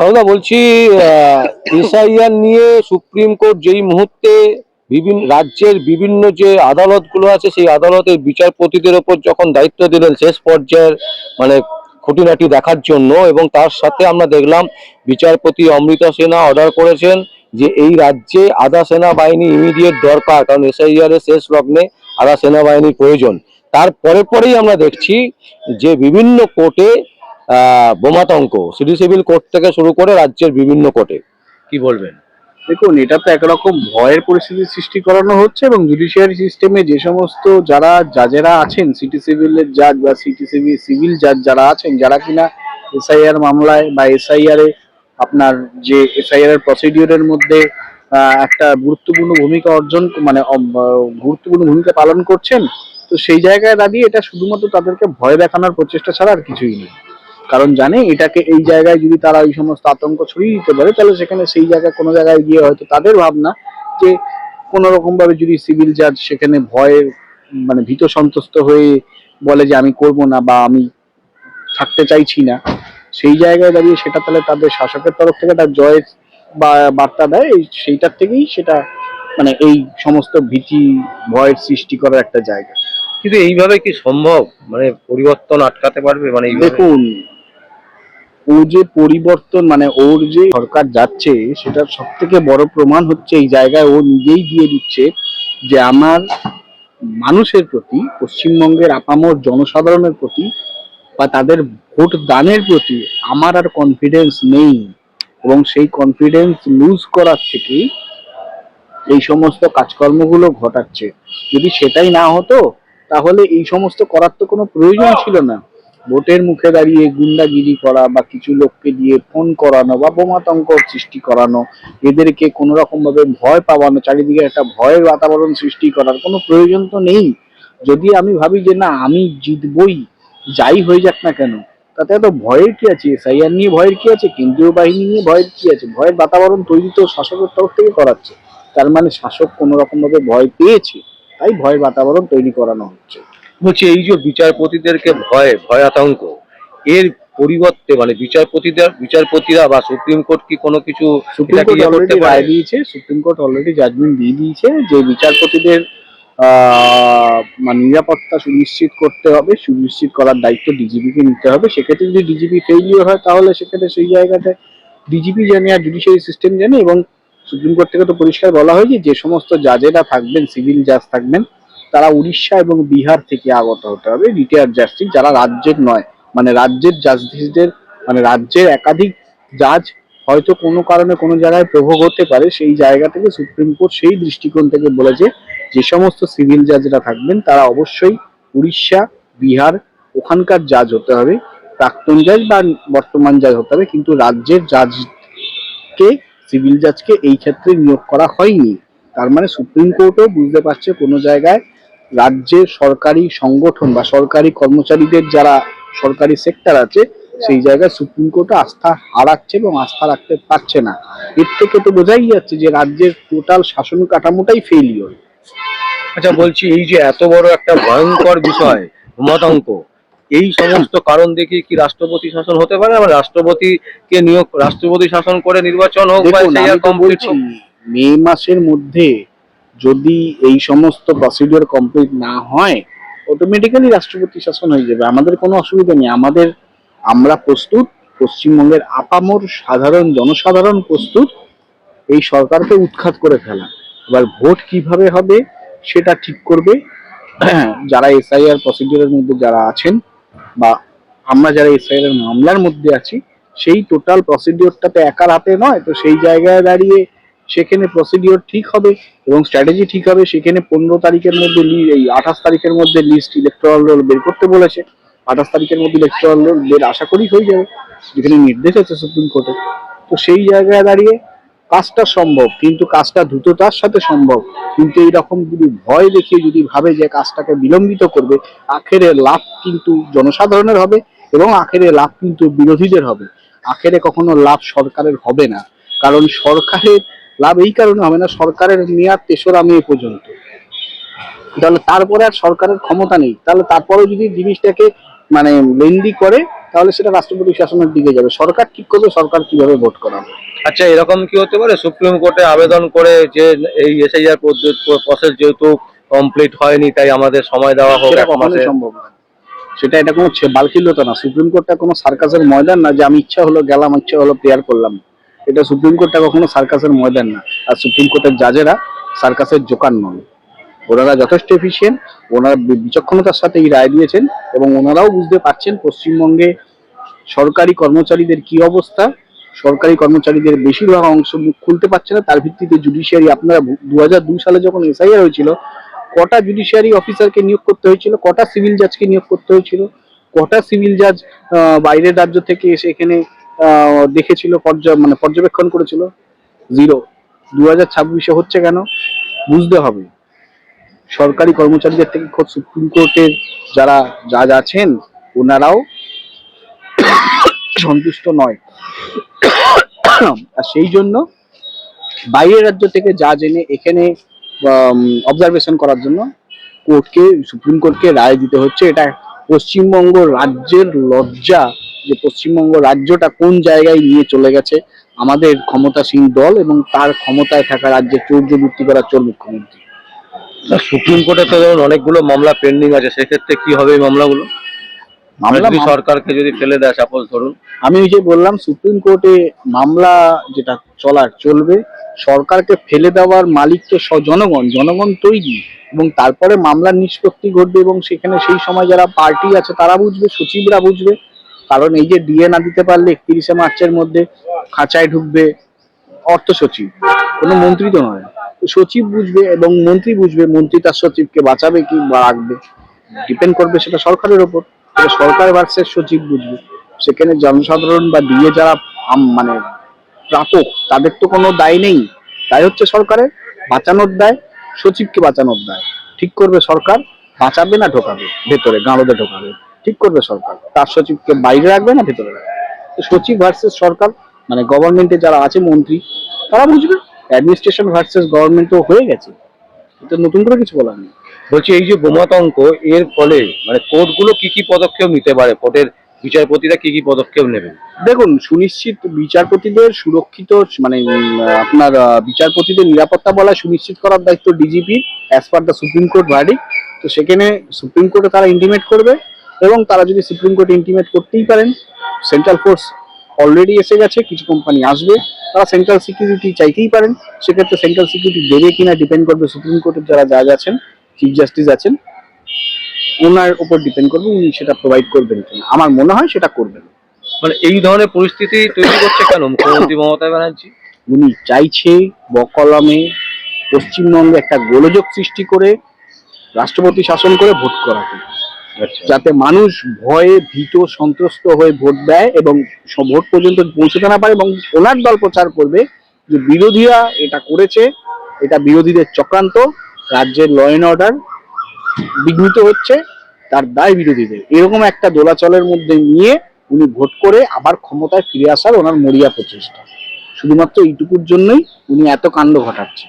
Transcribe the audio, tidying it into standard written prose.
আমরা বলছি এসআইআর নিয়ে সুপ্রিম কোর্ট যেই মুহূর্তে বিভিন্ন রাজ্যের বিভিন্ন যে আদালতগুলো আছে সেই আদালতের বিচারপতিদের ওপর যখন দায়িত্ব দিলেন শেষ পর্যায়ের মানে খুঁটিনাটি দেখার জন্য, এবং তার সাথে আমরা দেখলাম বিচারপতি অমৃতা সিনহা অর্ডার করেছেন যে এই রাজ্যে আধা সেনাবাহিনী ইমিডিয়েট দরকার, কারণ এসআইআর এর শেষ লগ্নে আধা সেনাবাহিনীর প্রয়োজন। তারপরে পরেই আমরা দেখছি যে বিভিন্ন কোর্টে বোমাতঙ্ক, সিটি সিভিল কোর্ট থেকে শুরু করে রাজ্যের বিভিন্ন কোর্টে। কি বলবেন? দেখুন, এটা তো একরকম ভয়ের পরিস্থিতি সৃষ্টি করানো হচ্ছে, এবং জুডিশিয়ারি সিস্টেমে যে সমস্ত যারা জাজেরা আছেন, সিটি সিভিলের জাজ বা সিটি সিভিল জাজ যারা আছেন, যারা কিনা এসআইআর মামলায় বা এসআইআর এ আপনার যে এসআইআর এর প্রসিডিওরের মধ্যে একটা গুরুত্বপূর্ণ ভূমিকা অর্জন মানে গুরুত্বপূর্ণ ভূমিকা পালন করছেন, তো সেই জায়গায় দাঁড়িয়ে এটা শুধুমাত্র তাদেরকে ভয় দেখানোর প্রচেষ্টা ছাড়া আর কিছুই নেই। কারণ জানে এটাকে এই জায়গায় যদি তারা ওই সমস্ত আতঙ্ক ছড়িয়ে দিতে পারে, তাহলে সেখানে সেই জায়গায় কোনো জায়গায় গিয়ে হয়তো তাদের ভাবনা যে কোনো রকম ভাবে যদি সিভিল জাজ সেখানে ভয়ে মানে ভীত সন্ত্রস্ত হয়ে বলে যে আমি করব না বা আমি থাকতে চাইছি না, সেই জায়গায় দাঁড়িয়ে সেটা তাহলে তাদের শাসকের তরফ থেকে একটা জয়ের বা বার্তা দেয়, সেইটার থেকেই সেটা মানে এই সমস্ত ভীতি ভয়ের সৃষ্টি করার একটা জায়গা। কিন্তু এইভাবে কি সম্ভব? মানে পরিবর্তন আটকাতে পারবে? মানে দেখুন, ও যে পরিবর্তন মানে ওর যে সরকার যাচ্ছে, সেটার সব থেকে বড় প্রমাণ হচ্ছে এই জায়গায় ও নিজেই দিয়ে দিচ্ছে যে আমার মানুষের প্রতি, পশ্চিমবঙ্গের আপামর জনসাধারণের প্রতি বা তাদের ভোট দানের প্রতি আমার আর কনফিডেন্স নেই, এবং সেই কনফিডেন্স লুজ করার থেকেই এই সমস্ত কাজকর্মগুলো ঘটাচ্ছে। যদি সেটাই না হতো, তাহলে এই সমস্ত করার তো কোনো প্রয়োজন ছিল না। ভোটের মুখে দাঁড়িয়ে গুন্ডাগিরি করা বা কিছু লোককে দিয়ে ফোন করানো বা বোমাতঙ্ক সৃষ্টি করানো, এদেরকে কোনো রকম ভাবে ভয় পাওয়ানো, চারিদিকে একটা ভয়ের বাতাবরণ সৃষ্টি করার কোনো প্রয়োজন তো নেই। যদি আমি ভাবি যে না আমি জিতবই, যাই হয়ে যাক না কেন, তাতে এত ভয়ের কি আছে? এসআইআর নিয়ে ভয়ের কি আছে? কেন্দ্রীয় বাহিনী নিয়ে ভয়ের কি আছে? ভয়ের বাতাবরণ তৈরি তো শাসকের তরফ থেকে করাচ্ছে। তার মানে শাসক কোনো রকম ভাবে ভয় পেয়েছে, তাই ভয়ের বাতাবরণ তৈরি করানো হচ্ছে। বলছি এই যে বিচারপতিদেরকে ভয় আতঙ্ক, এর পরিবর্তে মানে বিচারপতিরা বা সুপ্রিম কোর্ট কি কোনো কিছু সুপ্রিম কোর্ট অলরেডি রায় দিয়েছে, সুপ্রিম কোর্ট অলরেডি জাজমেন্ট দিয়ে দিয়েছে যে বিচারপতিদের মানে নিরাপত্তা সুনিশ্চিত করতে হবে, সুনিশ্চিত করার দায়িত্ব ডিজিপি কে নিতে হবে। সেক্ষেত্রে যদি ডিজিপি ফেইলিওর হয়, তাহলে সেক্ষেত্রে সেই জায়গাতে ডিজিপি জানে আর জুডিশিয়ারি সিস্টেম জানে, এবং সুপ্রিম কোর্ট থেকে তো পরিষ্কার বলা হয়েছে যে সমস্ত জাজেরা থাকবেন, সিভিল জাজ থাকবেন, তারা উড়িষ্যা এবং বিহার থেকে আগত হতে হবে, রিটায়ার্ড জাস্টিস যারা রাজ্যের নয়, মানে রাজ্যের জাস্টিসদের মানে রাজ্যের একাধিক জাজ হয়তো কোনো কারণে কোনো জায়গায় প্রভোগ হতে পারে, সেই জায়গা থেকে সুপ্রিম কোর্ট সেই দৃষ্টিকোণ থেকে বলেছে যে সমস্ত সিভিল জাজরা থাকবেন তারা অবশ্যই উড়িষ্যা, বিহার ওখানকার জাজ হতে হবে, প্রাক্তন জাজ বা বর্তমান জাজ হতে হবে, কিন্তু রাজ্যের জাজকে, সিভিল জাজকে এই ক্ষেত্রে নিয়োগ করা হয়নি। তার মানে সুপ্রিম কোর্টও বুঝতে পারছে কোনো জায়গায় রাজ্যের সরকারি সংগঠন বা সরকারি কর্মচারীদের যারা সরকারি সেক্টর আছে, সেই জায়গায় সুপ্রিম কোর্ট আস্থা হারাচ্ছে এবং আস্থা রাখতে পারছে না। এর থেকে তো বোঝাই যাচ্ছে যে রাজ্যের টোটাল শাসন কাঠামোটাই ফেইলিওর। আচ্ছা বলছি এই যে এত বড় একটা ভয়ঙ্কর বিষয় বোমাতঙ্ক, এই সমস্ত কারণ দেখে কি রাষ্ট্রপতি শাসন হতে পারে? মানে রাষ্ট্রপতিকে নিয়োগ, রাষ্ট্রপতি শাসন করে নির্বাচন হোক বা এসআইআর কমপ্লিট হোক। মে মাসের মধ্যে যদি এই সমস্ত প্রসিডিওর কমপ্লিট না হয়, অটোমেটিক্যালি রাষ্ট্রপতি শাসন হয়ে যাবে, আমাদের কোনো অসুবিধা নেই। আমরা প্রস্তুত, পশ্চিমবঙ্গের আপামর সাধারণ জনসাধারণ প্রস্তুত এই সরকারকে উৎখাত করে ফেলা। এবার ভোট কিভাবে হবে সেটা ঠিক করবে যারা এসআইআর প্রসিডিওরের মধ্যে যারা আছেন, বা আমরা যারা এসআইআর মামলার মধ্যে আছি, সেই টোটাল প্রসিডিওরটাতে একার হাতে নয়, তো সেই জায়গায় দাঁড়িয়ে সেখানে প্রসিডিওর ঠিক হবে এবং স্ট্র্যাটেজি ঠিক হবে। সেখানে 15 তারিখের মধ্যে এই 28 তারিখের মধ্যে লিস্ট ইলেকট্রাল রোল বের করতে বলেছে, 28 তারিখের মধ্যে ইলেকট্রাল রোল বের আশা করি হয়ে যাবে, যেখানে নির্দেশ আছে সুপ্রিম কোর্টে। তো সেই জায়গায় দাঁড়িয়ে কাজটা সম্ভব, কিন্তু কাজটা দ্রুততার সাথে সম্ভব। কিন্তু এইরকম যদি ভয় দেখিয়ে যদি ভাবে যে কাজটাকে বিলম্বিত করবে, আখেরে লাভ কিন্তু জনসাধারণের হবে এবং আখেরে লাভ কিন্তু বিরোধীদের হবে। আখেরে কখনো লাভ সরকারের হবে না, কারণ সরকারের লাভ এই কারণে হবে না, সরকারের মেয়াদ 3রা মে পর্যন্ত, তাহলে তারপরে আর সরকারের ক্ষমতা নেই। তাহলে তারপরে যদি জিনিসটাকে মানে লেন্দি করে, তাহলে সেটা রাষ্ট্রপতি শাসনের দিকে যাবে। সরকার ঠিক করবে সরকার কিভাবে ভোট করাবে। আচ্ছা, এরকম কি হতে পারে সুপ্রিম কোর্টে আবেদন করে যে এই এসআইআর প্রসেস যেহেতু কমপ্লিট হয়নি তাই আমাদের সময় দেওয়া হোক সেটা 1 কখনোই মাসের? সম্ভব না। সেটা এটা কোনো বালকিলতা না। সুপ্রিম কোর্টটা কোনো সার্কাসের ময়দান না যে আমি ইচ্ছা হলো গেলাম, ইচ্ছা হলো প্রেয়ার করলাম। এটা সুপ্রিম কোর্টটা কখনো সার্কাসের ময়দান না। আর সুপ্রিম কোর্টের জাজেরা সার্কাসের জোকার নন। ওনারা যথেষ্ট এফিসিয়েন্ট, ওনারা বিচক্ষণতার সাথে এই রায় দিয়েছেন এবং ওনারাও বুঝতে পারছেন পশ্চিমবঙ্গে সরকারি কর্মচারীদের কি অবস্থা। সরকারি কর্মচারীদের বেশিরভাগ অংশ মুখ খুলতে পারছে না, তার ভিত্তিতে জুডিশিয়ারি, আপনারা 2002 সালে যখন এসআইআর হয়েছিল কটা জুডিশিয়ারি অফিসারকে নিয়োগ করতে হয়েছিল, কটা সিভিল জাজকে নিয়োগ করতে হয়েছিল, কটা সিভিল জাজ বাইরের রাজ্য থেকে এসে এখানে দেখেছিল, পর্যবেক্ষণ করেছিল? জিরো। 2026-এ হচ্ছে কেন? বুঝতে হবে সরকারি কর্মচারীদের থেকে খোদ সুপ্রিম কোর্টের যারা জাজ আছেন ওনারাও সন্তুষ্ট নয়। আর সেই জন্য বাইরের রাজ্য থেকে জাজ এনে এখানে অবজারভেশন করার জন্য সুপ্রিম কোর্টকে রায় দিতে হচ্ছে। এটা পশ্চিমবঙ্গ রাজ্যের লজ্জা যে পশ্চিমবঙ্গ রাজ্যটা কোন জায়গায় নিয়ে চলে গেছে আমাদের ক্ষমতাসীন দল এবং তার ক্ষমতায় থাকা রাজ্যে চৌর্যবৃত্তি করার চোর মুখ্যমন্ত্রী। সুপ্রিম কোর্টে তো ধরুন অনেকগুলো মামলা পেন্ডিং আছে, সেক্ষেত্রে কি হবে এই মামলাগুলো? যদি সরকারকে যদি ফেলে দেয় সাপোজ ধরুন, আমি ওই যে বললাম সুপ্রিম কোর্টে মামলা যেটা চলবে, সরকারকে ফেলে দেওয়ার মালিক তো জনগণ, জনগণ তৈরি এবং তারপরে মামলার নিষ্পত্তি ঘটবে এবং সেখানে সেই সময় যারা পার্টি আছে তারা বুঝবে, সচিবরা বুঝবে। কারণ এই যে ডিএ না দিতে পারলে 31শে মার্চের মধ্যে খাঁচায় ঢুকবে অর্থ সচিব, কোনো মন্ত্রী তো নয়। সচিব বুঝবে এবং মন্ত্রী বুঝবে, মন্ত্রী তার সচিবকে বাঁচাবে কি বা রাখবে ডিপেন্ড করবে সেটা সরকারের ওপর। সরকার ভার্সেস সচিব বুঝবে। সেখানে জনসাধারণ বা দিয়ে যারা মানে প্রাপক তাদের তো কোনো দায় নেই, দায় হচ্ছে সরকারের, বাঁচানোর দায়, সচিবকে বাঁচানোর দায়। ঠিক করবে সরকার, বাঁচাবে না ঢোকাবে ভেতরে, গাঁড়োতে ঢোকাবে, ঠিক করবে সরকার। তার সচিবকে বাইরে রাখবে না ভেতরে রাখবে। সচিব ভার্সেস সরকার মানে গভর্নমেন্টে যারা আছে মন্ত্রী তারা বুঝবে। অ্যাডমিনিস্ট্রেশন ভার্সেস গভর্নমেন্ট তো হয়ে গেছে, এটা নতুন করে কিছু বলার নেই। বলছি এই যে বোমাতঙ্ক এর ফলে মানে কোর্টগুলো কি কি পদক্ষেপ নিতে পারে, কোর্টের বিচারপতিরা কি কি পদক্ষেপ নেবেন? দেখুন, সুনিশ্চিত বিচারপতিদের সুরক্ষিত মানে আপনার বিচারপতিদের নিরাপত্তা বলা সুনিশ্চিত করার দায়িত্ব DGP as per the supreme court verdict. তো সেখানে সুপ্রিম কোর্টে তারা ইন্টিমেট করবে এবং তারা যদি সুপ্রিম কোর্টে ইন্টিমেট করতেই পারেন, সেন্ট্রাল ফোর্স অলরেডি এসে গেছে, কিছু কোম্পানি আসবে, তারা সেন্ট্রাল সিকিউরিটি চাইতেই পারেন। সেক্ষেত্রে সেন্ট্রাল সিকিউরিটি দেবে কিনা ডিপেন্ড করবে সুপ্রিম কোর্টের যারা জাজ আছেন, চিফ জাস্টিস আছেন, ওনার উপর ডিপেন্ড করবে উনি সেটা প্রোভাইড করবেন কিনা। আমার মনে হয় সেটা করবেন। মানে এই ধরনের পরিস্থিতি তৈরি করছে কেন মুখ্যমন্ত্রী মমতা ব্যানার্জি? উনি চাইছে বকলমে পশ্চিমবঙ্গে একটা গোলযোগ সৃষ্টি করে রাষ্ট্রপতি শাসন করে ভোট করাতে, যাতে মানুষ ভয়ে ভীত সন্ত্রস্ত হয়ে ভোট দেয় এবং ভোট পর্যন্ত পৌঁছতে না পারে। এবং ওনার দল প্রচার করবে যে বিরোধীরা এটা করেছে, এটা বিরোধীদের চক্রান্ত, রাজ্যের ল অ্যান্ড অর্ডার বিঘ্নিত হচ্ছে, তার দায় বিরোধীদের। এরকম একটা দোলাচলের মধ্যে নিয়ে উনি ভোট করে আবার ক্ষমতায় ফিরে আসার ওনার মরিয়া প্রচেষ্টা। শুধুমাত্র এইটুকুর জন্যই উনি এত কাণ্ড ঘটাচ্ছে।